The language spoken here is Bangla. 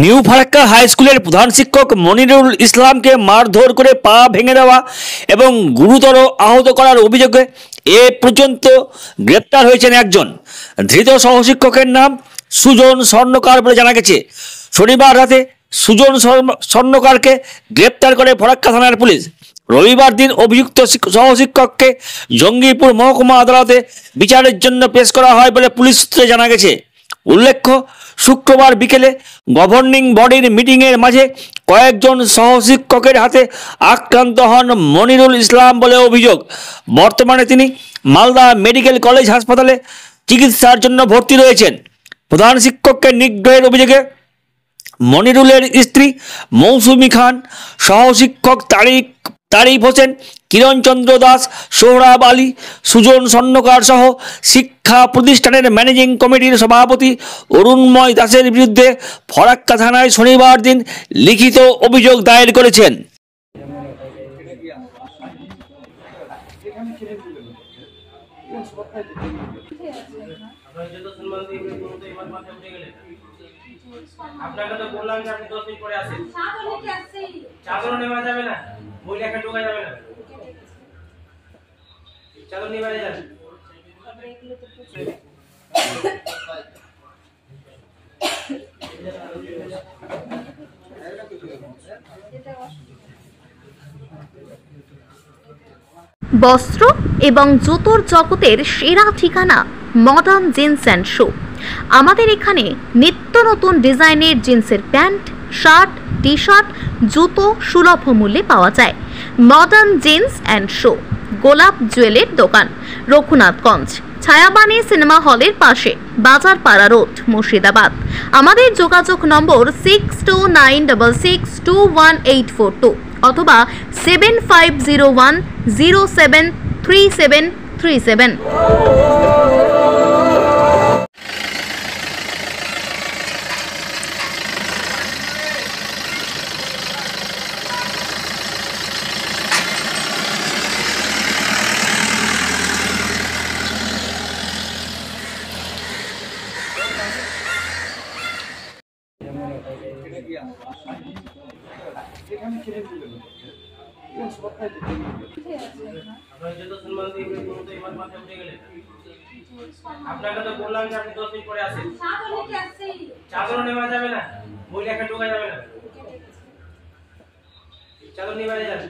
নিউ ফারাক্কা হাই স্কুলের প্রধান শিক্ষক মনিরুল ইসলামকে মারধর করে পা ভেঙে দেওয়া এবং গুরুতর আহত করার অভিযোগে এ পর্যন্ত গ্রেপ্তার হয়েছেন একজন। ধৃত সহশিক্ষকের নাম সুজন স্বর্ণকার বলে জানা গেছে। শনিবার রাতে সুজন স্বর্ণকারকে গ্রেপ্তার করে ফরাক্কা থানার পুলিশ। রবিবার দিন অভিযুক্ত সহশিক্ষককে জঙ্গিপুর মহকুমা আদালতে বিচারের জন্য পেশ করা হয় বলে পুলিশ সূত্রে জানা গেছে। উল্লেখ্য, শুক্রবার বিকেলে গভর্নিং বডির মিটিংয়ের মাঝে কয়েকজন সহশিক্ষকের হাতে আক্রান্ত হন মনিরুল ইসলাম বলে অভিযোগ। বর্তমানে তিনি মালদা মেডিকেল কলেজ হাসপাতালে চিকিৎসার জন্য ভর্তি রয়েছেন। প্রধান শিক্ষককে নিগ্রহের অভিযোগে মনিরুলের স্ত্রী মৌসুমী খান, সহশিক্ষক তারিফ হোসেন, কিরণচন্দ্র দাস, সোহরাব আলী, সুজন স্বর্ণকার সহ শিক্ষা প্রতিষ্ঠানের ম্যানেজিং কমিটির সভাপতি অরুণময় দাসের বিরুদ্ধে ফরাক্কা থানায় শনিবার দিন লিখিত অভিযোগ দায়ের করেছেন। আপনাকে তো বললাম যে আপনি 10 মিনিট পরে আসেন। চাদর নেওয়া যাবে না, বইলে একটা ঢোকা যাবে না। চাদর নিয়ে বাইরে যান। বস্ত্র এবং জুতোর জগতের সেরা ঠিকানা মডার্ন জিন্স অ্যান্ড শু। আমাদের এখানে নিত্য নতুন ডিজাইনের জিন্সের প্যান্ট, শার্ট, টি শার্ট, জুতো সুলভ মূল্যে পাওয়া যায়। মডার্ন জিন্স অ্যান্ড শু, গোলাপ জুয়েলের দোকান, রঘুনাথগঞ্জ, ছায়াবাণী সিনেমা হলের পাশে, বাজারপাড়া রোড, মুর্শিদাবাদ। আমাদের যোগাযোগ নম্বর 6296621842 অথবা 7501073737। আপনাকে তো বললাম যে আপনি 10 মিনিট পরে আসেন। চাদর নেওয়া যাবে না, বইলে একটা ঢোকা যাবে না। চাদর নিয়ে বাইরে যান।